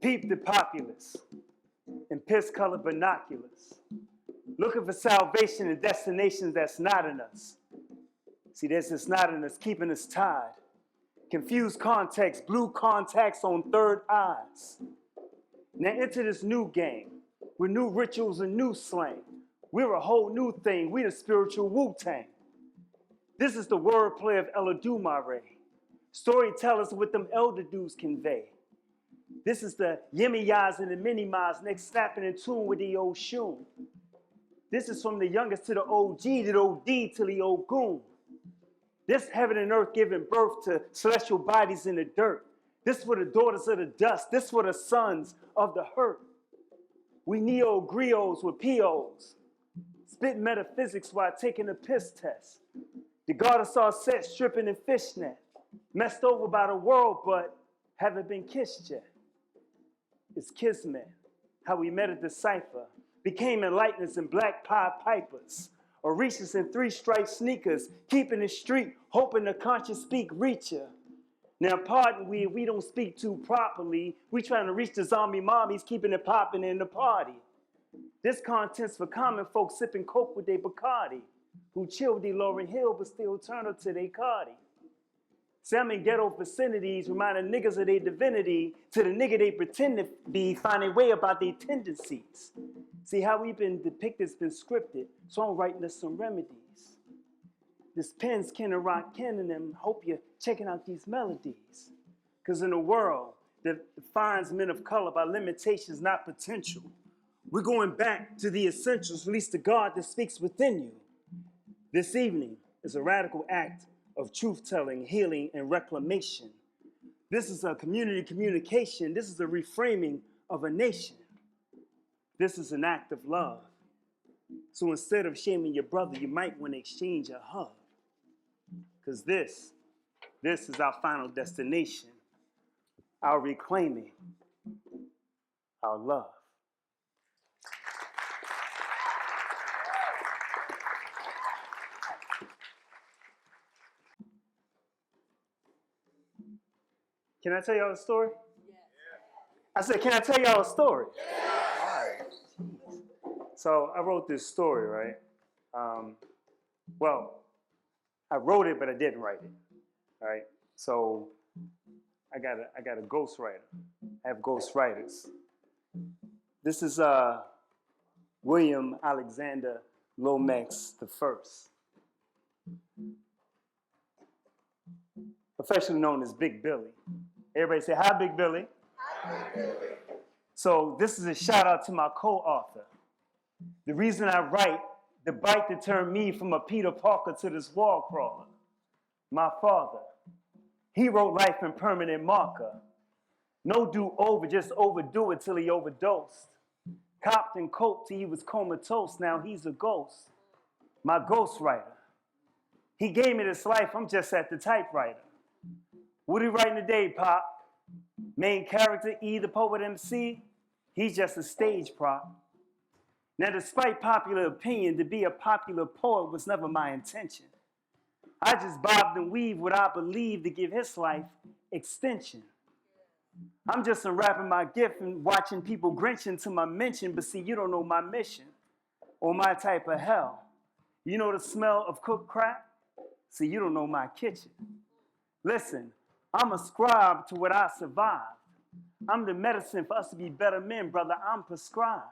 Peep the populace in piss-colored binoculars, looking for salvation in destinations that's not in us. See, there's this not in us keeping us tied. Confused context, blue contacts on third eyes. Now enter this new game with new rituals and new slang. We're a whole new thing. We the spiritual Wu-Tang. This is the wordplay of Eladumare. Storytellers with them elder dudes convey. This is the Yemi-Yas and the Mini-Mas next snapping in tune with the old Shun. This is from the youngest to the OG to the OD to the old goon. This heaven and earth giving birth to celestial bodies in the dirt. This for the daughters of the dust. This for the sons of the hurt. We neo-griots with POs. Spit metaphysics while taking a piss test. The goddess saw set stripping in fishnet. Messed over by the world, but haven't been kissed yet. It's kismet, how we met at the cipher. Became enlighteners and black Pied Pipers. Orishas in three-stripe sneakers. Keeping the street, hoping the conscious speak reacher. Now pardon we if we don't speak too properly. We trying to reach the zombie mommies, keeping it popping in the party. This content's for common folks sipping coke with their Bacardi, who chill with their Lauryn Hill but still turn up to their Cardi. Some in ghetto vicinities reminding niggas of their divinity to the nigga they pretend to be, find their way about their tendencies. See how we've been depicted's been scripted, so I'm writing us some remedies. This pen's kin and rock kin and them, hope you're checking out these melodies. Cause in a world that defines men of color by limitations, not potential, we're going back to the essentials, release the God that speaks within you. This evening is a radical act of truth-telling, healing, and reclamation. This is a community communication. This is a reframing of a nation. This is an act of love. So instead of shaming your brother, you might want to exchange a hug. Because this is our final destination, our reclaiming, our love. Can I tell y'all a story? Yeah. I said, can I tell y'all a story? Yeah. All right. So I wrote this story, right? Well, I wrote it, but I didn't write it, right? So I got a ghostwriter. I have ghostwriters. This is William Alexander Lomax I, affectionately known as Big Billy. Everybody say, hi, Big Billy. Hi, Big Billy. So this is a shout out to my co-author. The reason I write, the bite that turned me from a Peter Parker to this wall crawler. My father, he wrote life in permanent marker. No do-over, just overdo it till he overdosed. Copped and coped till he was comatose, now he's a ghost. My ghostwriter. He gave me this life, I'm just at the typewriter. What are you writing today, Pop? Main character, E, the poet-emcee? He's just a stage prop. Now, despite popular opinion, to be a popular poet was never my intention. I just bobbed and weaved what I believe to give his life extension. I'm just unwrapping my gift and watching people grinch into my mention, but see, you don't know my mission or my type of hell. You know the smell of cooked crap? See, you don't know my kitchen. Listen, I'm ascribed to what I survived. I'm the medicine for us to be better men, brother. I'm prescribed.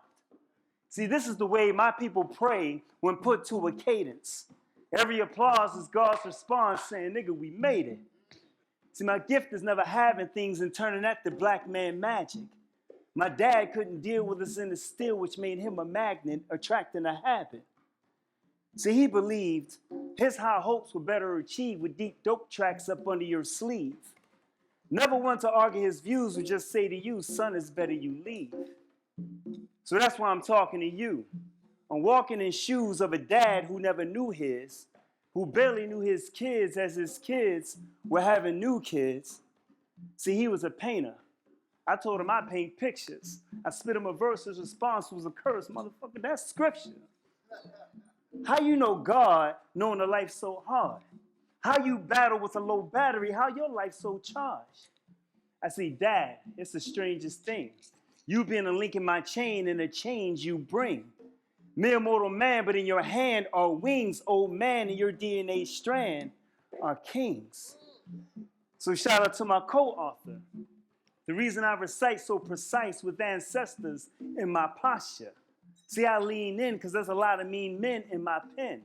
See, this is the way my people pray when put to a cadence. Every applause is God's response saying, nigga, we made it. See, my gift is never having things and turning that to black man magic. My dad couldn't deal with us in the still, which made him a magnet, attracting a habit. See, he believed his high hopes were better achieved with deep dope tracks up under your sleeve. Never want to argue his views, would just say to you, son, it's better you leave. So that's why I'm talking to you. I'm walking in shoes of a dad who never knew his, who barely knew his kids as his kids were having new kids. See, he was a painter. I told him I paint pictures. I spit him a verse, his response was a curse. Motherfucker, that's scripture. How you know God knowing a life so hard? How you battle with a low battery? How your life so charged? I say, Dad, it's the strangest thing. You being a link in my chain and the change you bring. Mere mortal man, but in your hand are wings. Old man, in your DNA strand are kings. So shout out to my co-author. The reason I recite so precise with ancestors in my posture. See, I lean in because there's a lot of mean men in my pen.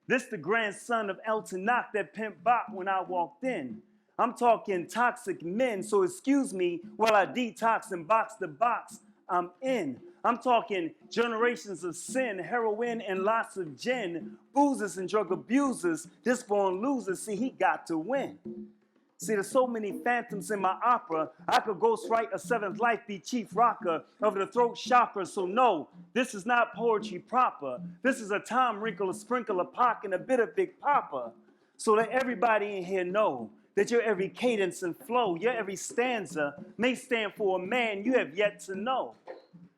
This the grandson of El Tanakh that pimp bop when I walked in. I'm talking toxic men, so excuse me while I detox and box the box I'm in. I'm talking generations of sin, heroin, and lots of gin. Boozers and drug abusers, this born losers, see, he got to win. See, there's so many phantoms in my opera. I could ghostwrite a seventh life, be chief rocker of the throat chakra. So no, this is not poetry proper. This is a time wrinkle, a sprinkle, a pock, and a bit of Big Papa. So that everybody in here know that your every cadence and flow, your every stanza may stand for a man you have yet to know.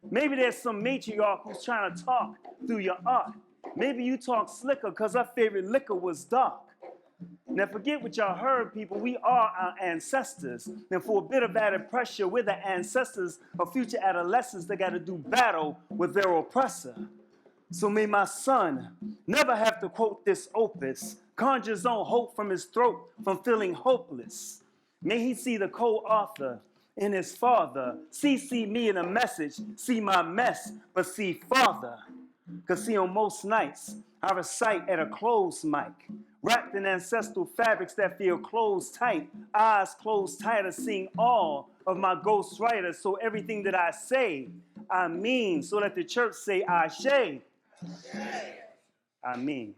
Maybe there's some matriarch who's trying to talk through your art. Maybe you talk slicker because our favorite liquor was dark. Now forget what y'all heard, people. We are our ancestors. And for a bit of added pressure, we're the ancestors of future adolescents that got to do battle with their oppressor. So may my son never have to quote this opus, conjure his own hope from his throat from feeling hopeless. May he see the co-author in his father. See me in a message, see my mess, but see father. Because see, on most nights, I recite at a closed mic, wrapped in ancestral fabrics that feel closed tight, eyes closed tight, seeing all of my ghostwriters. So everything that I say, I mean, so let the church say, Ashe. I mean.